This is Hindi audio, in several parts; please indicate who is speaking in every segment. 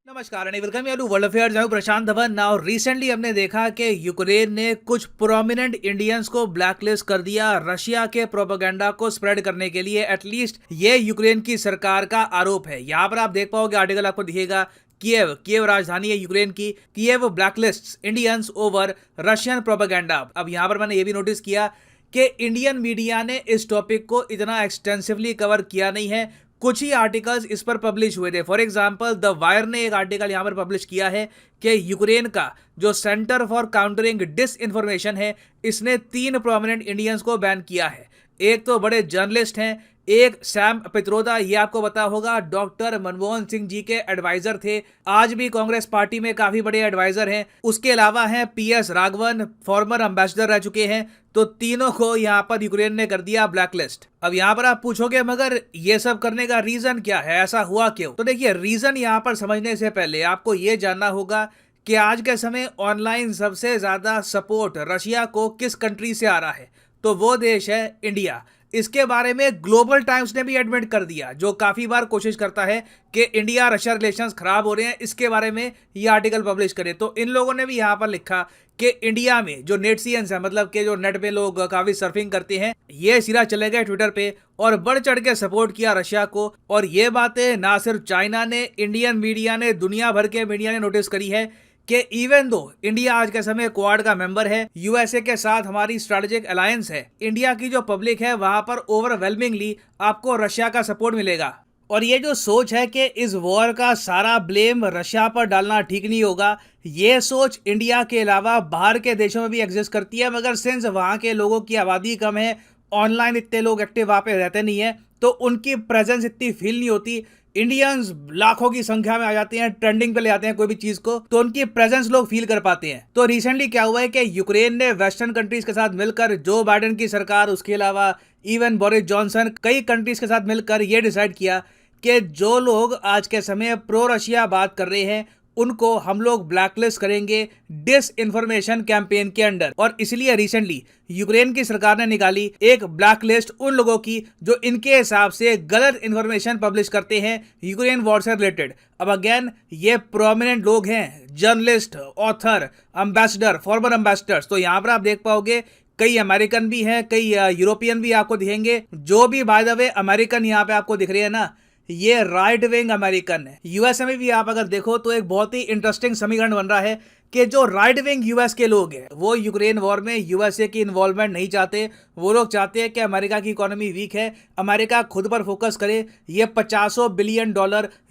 Speaker 1: नमस्कार and welcome to world affairs. मैं हूं प्रशांत धवन। नाउ रिसेंटली हमने देखा कि यूक्रेन ने कुछ प्रोमिनेंट इंडियंस को ब्लैकलिस्ट कर दिया रशिया के प्रोपेगेंडा को स्प्रेड करने के लिए। एटलीस्ट ये यूक्रेन की सरकार का आरोप है। यहाँ पर आप देख पाओगे, आर्टिकल आपको दिखेगा, कीव राजधानी है यूक्रेन की। Kyiv blacklists Indians over Russian propaganda. अब यहाँ पर मैंने ये भी नोटिस किया कि इंडियन मीडिया ने इस टॉपिक को इतना एक्सटेंसिवली कवर किया नहीं है। कुछ ही आर्टिकल्स इस पर पब्लिश हुए थे। फॉर एग्जांपल द वायर ने एक आर्टिकल यहां पर पब्लिश किया है कि यूक्रेन का जो centre for countering disinformation है, इसने 3 प्रोमिनेंट इंडियंस को बैन किया है। एक तो बड़े जर्नलिस्ट हैं, एक सैम पित्रोदा, ये आपको पता होगा डॉक्टर मनमोहन सिंह जी के एडवाइजर थे, आज भी कांग्रेस पार्टी में काफी बड़े एडवाइजर हैं। उसके अलावा हैं PS राघवन, फॉर्मर एम्बेसडर रह चुके हैं। तो तीनों को यहाँ पर यूक्रेन ने कर दिया ब्लैकलिस्ट। अब यहाँ पर आप पूछोगे मगर ये सब करने का रीजन क्या है, ऐसा हुआ क्यों? तो देखिए, रीजन यहाँ पर समझने से पहले आपको ये जानना होगा कि आज के समय ऑनलाइन सबसे ज्यादा सपोर्ट रशिया को किस कंट्री से आ रहा है, तो वो देश है इंडिया। इसके बारे में ग्लोबल टाइम्स ने भी एडमिट कर दिया, जो काफी बार कोशिश करता है कि इंडिया रशिया रिलेशंस खराब हो रहे हैं, इसके बारे में ये आर्टिकल पब्लिश करे। तो इन लोगों ने भी यहाँ पर लिखा कि इंडिया में जो नेटसियंस है, मतलब कि जो नेट पे लोग काफी सर्फिंग करते हैं, ये सिरा चले गए ट्विटर पे और बढ़ चढ़ के सपोर्ट किया रशिया को। और ये बातें ना सिर्फ चाइना ने, इंडियन मीडिया ने, दुनिया भर के मीडिया ने नोटिस करी है कि इवन दो इंडिया आज के समय क्वाड का मेंबर है, यूएसए के साथ हमारी स्ट्रेटेजिक अलायंस है, इंडिया की जो पब्लिक है वहां पर ओवरवेलमिंगली आपको रशिया का सपोर्ट मिलेगा। और ये जो सोच है कि इस वॉर का सारा ब्लेम रशिया पर डालना ठीक नहीं होगा, ये सोच इंडिया के अलावा बाहर के देशों में भी एग्जिस्ट करती है। मगर सिंस वहां के लोगों की आबादी कम है, ऑनलाइन इतने लोग एक्टिव वहां पे रहते नहीं है, तो उनकी प्रेजेंस इतनी फील नहीं होती। इंडियंस लाखों की संख्या में आ जाते हैं, ट्रेंडिंग पे ले आते हैं कोई भी चीज को, तो उनकी प्रेजेंस लोग फील कर पाते हैं। तो रिसेंटली क्या हुआ है कि यूक्रेन ने वेस्टर्न कंट्रीज के साथ मिलकर, जो बाइडेन की सरकार, उसके अलावा इवन बोरिस जॉनसन, कई कंट्रीज के साथ मिलकर ये डिसाइड किया कि जो लोग आज के समय प्रो रशिया बात कर रहे हैं उनको हम लोग ब्लैकलिस्ट करेंगे डिस इन्फॉर्मेशन कैंपेन के अंडर। और इसलिए रिसेंटली यूक्रेन की सरकार ने निकाली एक ब्लैकलिस्ट उन लोगों की जो इनके हिसाब से गलत इन्फॉर्मेशन पब्लिश करते हैं यूक्रेन वॉर से रिलेटेड। अब अगेन ये प्रोमिनेंट लोग हैं, journalist, author, ambassador, farmer ambassadors. तो यहाँ पर आप देख पाओगे कई अमेरिकन भी हैं, कई यूरोपियन भी आपको दिखेंगे। जो भी बाय द वे अमेरिकन यहाँ पे आपको दिख रही है ना, ये राइट विंग अमेरिकन है। यूएस में भी आप अगर देखो तो एक बहुत ही इंटरेस्टिंग समीकरण बन रहा है कि जो राइट विंग यूएस के लोग हैं वो यूक्रेन वॉर में यूएसए की इन्वॉल्वमेंट नहीं चाहते। वो लोग चाहते हैं कि अमेरिका की इकोनॉमी वीक है, अमेरिका खुद पर फोकस करे। ये $50 बिलियन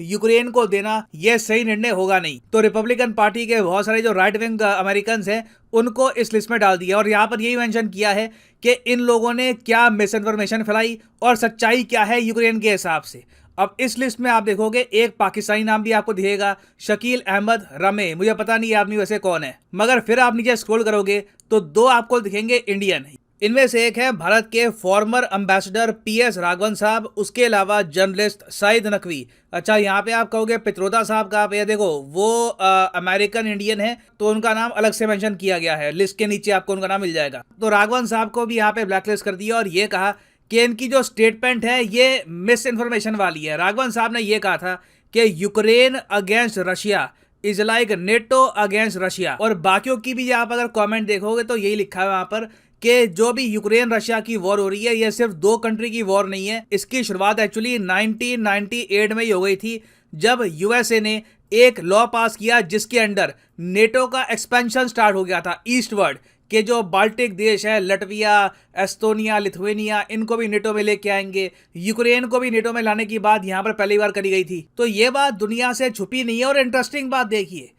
Speaker 1: यूक्रेन को देना ये सही निर्णय होगा नहीं। तो रिपब्लिकन पार्टी के बहुत सारे जो राइट विंग अमेरिकन हैं उनको इस लिस्ट में डाल दिया। और यहाँ पर यही मेंशन किया है कि इन लोगों ने क्या मिस इन्फॉर्मेशन फैलाई और सच्चाई क्या है यूक्रेन के हिसाब से। अब इस लिस्ट में आप देखोगे एक पाकिस्तानी नाम भी आपको दिखेगा, शकील अहमद रमे। मुझे पता नहीं ये आदमी वैसे कौन है, मगर फिर आप नीचे स्क्रॉल करोगे तो 2 आपको दिखेंगे इंडियन। इनमें से एक है भारत के फॉर्मर एम्बेसडर PS राघवन साहब, उसके अलावा जर्नलिस्ट सईद नकवी। अच्छा, यहाँ पे आप कहोगे पित्रोदा साहब का, आप ये देखो वो अमेरिकन इंडियन है, तो उनका नाम अलग से मेंशन किया गया है, लिस्ट के नीचे आपको उनका नाम मिल जाएगा। तो राघवन साहब को भी यहाँ पे ब्लैकलिस्ट कर दिया और ये कहा कि इनकी जो स्टेटमेंट है ये मिस इन्फॉर्मेशन वाली है। राघवन साहब ने ये कहा था कि Ukraine against Russia is like NATO against Russia. और बाकियों की भी आप अगर कमेंट देखोगे तो यही लिखा है वहां पर कि जो भी यूक्रेन रशिया की वॉर हो रही है ये सिर्फ 2 कंट्री की वॉर नहीं है। इसकी शुरुआत एक्चुअली 1998 में ही हो गई थी, जब यूएसए ने एक लॉ पास किया जिसके अंडर नेटो का एक्सपेंशन स्टार्ट हो गया था ईस्टवर्ड, कि जो बाल्टिक देश है, लटविया, एस्टोनिया, लिथुएनिया, इनको भी नेटो में लेके आएंगे। यूक्रेन को भी नेटो में लाने की बात यहाँ पर पहली बार करी गई थी। तो ये बात दुनिया से छुपी नहीं है। और इंटरेस्टिंग बात देखिए,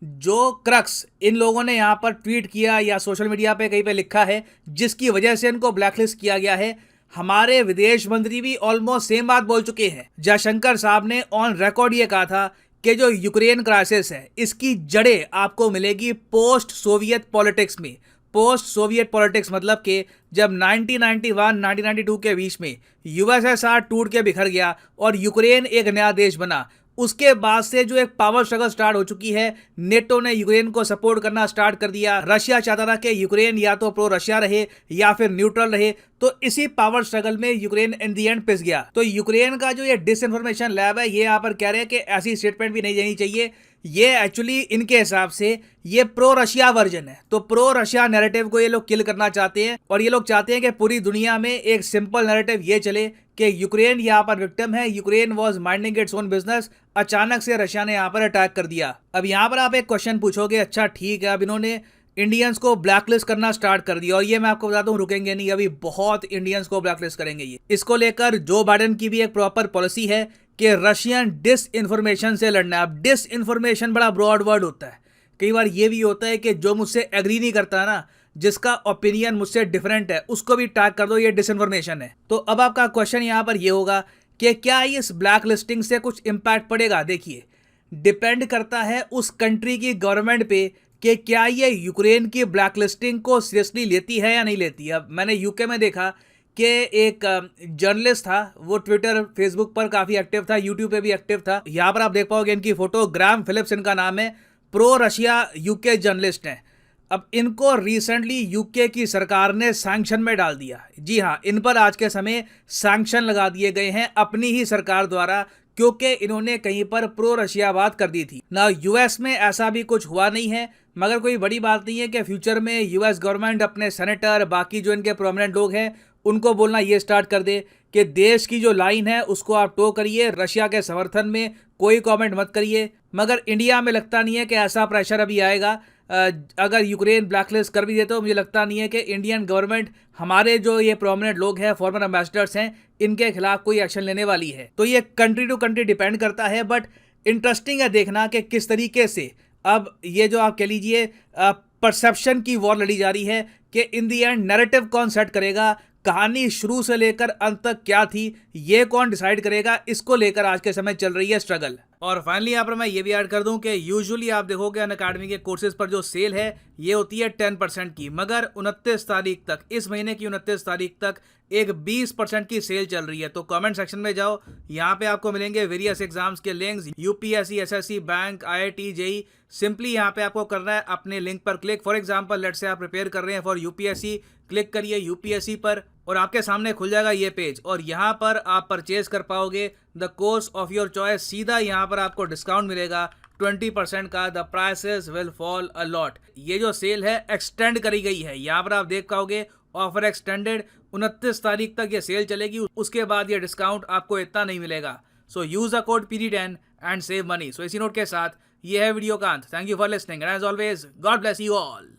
Speaker 1: जो क्रक्स इन लोगों ने यहाँ पर ट्वीट किया या सोशल मीडिया पे कहीं पे लिखा है जिसकी वजह से इनको ब्लैकलिस्ट किया गया है, हमारे विदेश मंत्री भी ऑलमोस्ट सेम बात बोल चुके हैं। जयशंकर साहब ने ऑन रिकॉर्ड ये कहा था कि जो यूक्रेन क्राइसिस है इसकी जड़ें आपको मिलेगी पोस्ट सोवियत पॉलिटिक्स में। पोस्ट सोवियत पॉलिटिक्स मतलब कि जब 1991-1992 के बीच में यूएसएसआर टूट के बिखर गया और यूक्रेन एक नया देश बना, उसके बाद से जो एक पावर स्ट्रगल स्टार्ट हो चुकी है। नेटो ने यूक्रेन को सपोर्ट करना स्टार्ट कर दिया। रशिया चाहता था कि यूक्रेन या तो प्रो रशिया रहे या फिर न्यूट्रल रहे, तो इसी पावर स्ट्रगल में यूक्रेन इन दी एंड पिस गया। तो यूक्रेन का जो ये डिसइंफॉर्मेशन लैब है, ये यहाँ पर कह रहे हैं कि ऐसी स्टेटमेंट भी नहीं देनी चाहिए। ये एक्चुअली इनके हिसाब से ये प्रो रशिया वर्जन है। तो प्रो रशिया नैरेटिव को ये लोग किल करना चाहते हैं और ये लोग चाहते हैं कि पूरी दुनिया में एक सिंपल नैरेटिव ये चले कि यूक्रेन यहाँ पर विक्टिम है, Ukraine was minding its own business, अचानक से रशिया ने यहाँ पर अटैक कर दिया। अब यहाँ पर आप एक क्वेश्चन पूछोगे, अच्छा ठीक है, अब इन्होंने इंडियंस को ब्लैकलिस्ट करना स्टार्ट कर दिया और ये मैं आपको बताता हूँ रुकेंगे नहीं, अभी बहुत इंडियंस को ब्लैकलिस्ट करेंगे ये। इसको लेकर जो बाइडेन की भी एक प्रॉपर पॉलिसी है कि रशियन डिस इन्फॉर्मेशन से लड़ना। अब डिस इन्फॉर्मेशन बड़ा ब्रॉड वर्ड होता है। कई बार ये भी होता है कि जो मुझसे एग्री नहीं करता ना, जिसका ओपिनियन मुझसे डिफरेंट है, उसको भी टैग कर दो, ये डिसइन्फॉर्मेशन है। तो अब आपका क्वेश्चन यहाँ पर ये होगा कि क्या इस ब्लैक लिस्टिंग से कुछ इम्पैक्ट पड़ेगा। देखिए, डिपेंड करता है उस कंट्री की गवर्नमेंट पे कि क्या ये यूक्रेन की ब्लैक लिस्टिंग को सीरियसली लेती है या नहीं लेती है। अब मैंने यूके में देखा कि एक जर्नलिस्ट था, वो ट्विटर फेसबुक पर काफ़ी एक्टिव था, यूट्यूब पे भी एक्टिव था। यहाँ पर आप देख पाओगे इनकी फोटो, ग्राहम फिलिप्स इनका नाम है, प्रो रशिया यूके जर्नलिस्ट हैं। अब इनको रिसेंटली यूके की सरकार ने सैंक्शन में डाल दिया। जी हाँ, इन पर आज के समय सैंक्शन लगा दिए गए हैं अपनी ही सरकार द्वारा, क्योंकि इन्होंने कहीं पर प्रो रशिया बात कर दी थी ना। यूएस में ऐसा भी कुछ हुआ नहीं है, मगर कोई बड़ी बात नहीं है कि फ्यूचर में यूएस गवर्नमेंट अपने सेनेटर, बाकी जो इनके प्रोमिनेंट लोग हैं, उनको बोलना ये स्टार्ट कर दे कि देश की जो लाइन है उसको आप टो करिए, रशिया के समर्थन में कोई कमेंट मत करिए। मगर इंडिया में लगता नहीं है कि ऐसा प्रेशर अभी आएगा। अगर यूक्रेन ब्लैकलिस्ट कर भी दे तो मुझे लगता नहीं है कि इंडियन गवर्नमेंट हमारे जो ये प्रोमिनेंट लोग हैं, फॉर्मर एम्बेसडर्स हैं, इनके खिलाफ कोई एक्शन लेने वाली है। तो ये कंट्री टू कंट्री डिपेंड करता है, बट इंटरेस्टिंग है देखना कि किस तरीके से अब ये जो आप कह लीजिए परसेप्शन की वॉर लड़ी जा रही है कि इन दी एंड नैरेटिव कौन सेट करेगा, कहानी शुरू से लेकर अंत तक क्या थी, ये कौन डिसाइड करेगा, इसको लेकर आज के समय चल रही है स्ट्रगल। और फाइनली यहाँ पर मैं ये भी ऐड कर दूं कि यूजुअली आप देखोगे अनअकैडमी के कोर्सेज पर जो सेल है ये होती है 10% की, मगर 29 तारीख तक, इस महीने की 29 तारीख तक एक 20% की सेल चल रही है। तो कमेंट सेक्शन में जाओ, यहाँ पे आपको मिलेंगे वेरियस एग्जाम्स के links, UPSC, SSC, bank, IIT, JEE. Simply यहाँ पे आपको करना है अपने लिंक पर click. For example let's say आप प्रिपेयर कर रहे हैं फॉर यूपीएससी, क्लिक करिए यूपीएससी पर और आपके सामने खुल जाएगा ये पेज और यहाँ पर आप परचेज कर पाओगे the course of your choice. सीधा यहाँ पर आपको डिस्काउंट मिलेगा 20% का। The prices will fall a lot. ये जो सेल है एक्सटेंड करी गई है, यहाँ पर आप देख पाओगे ऑफर एक्सटेंडेड, 29 तारीख तक ये सेल चलेगी, उसके बाद ये डिस्काउंट आपको इतना नहीं मिलेगा। So use a code PD10 and save money. So इसी नोट के साथ ये है वीडियो का अंत। Thank you for listening and as always God bless you all.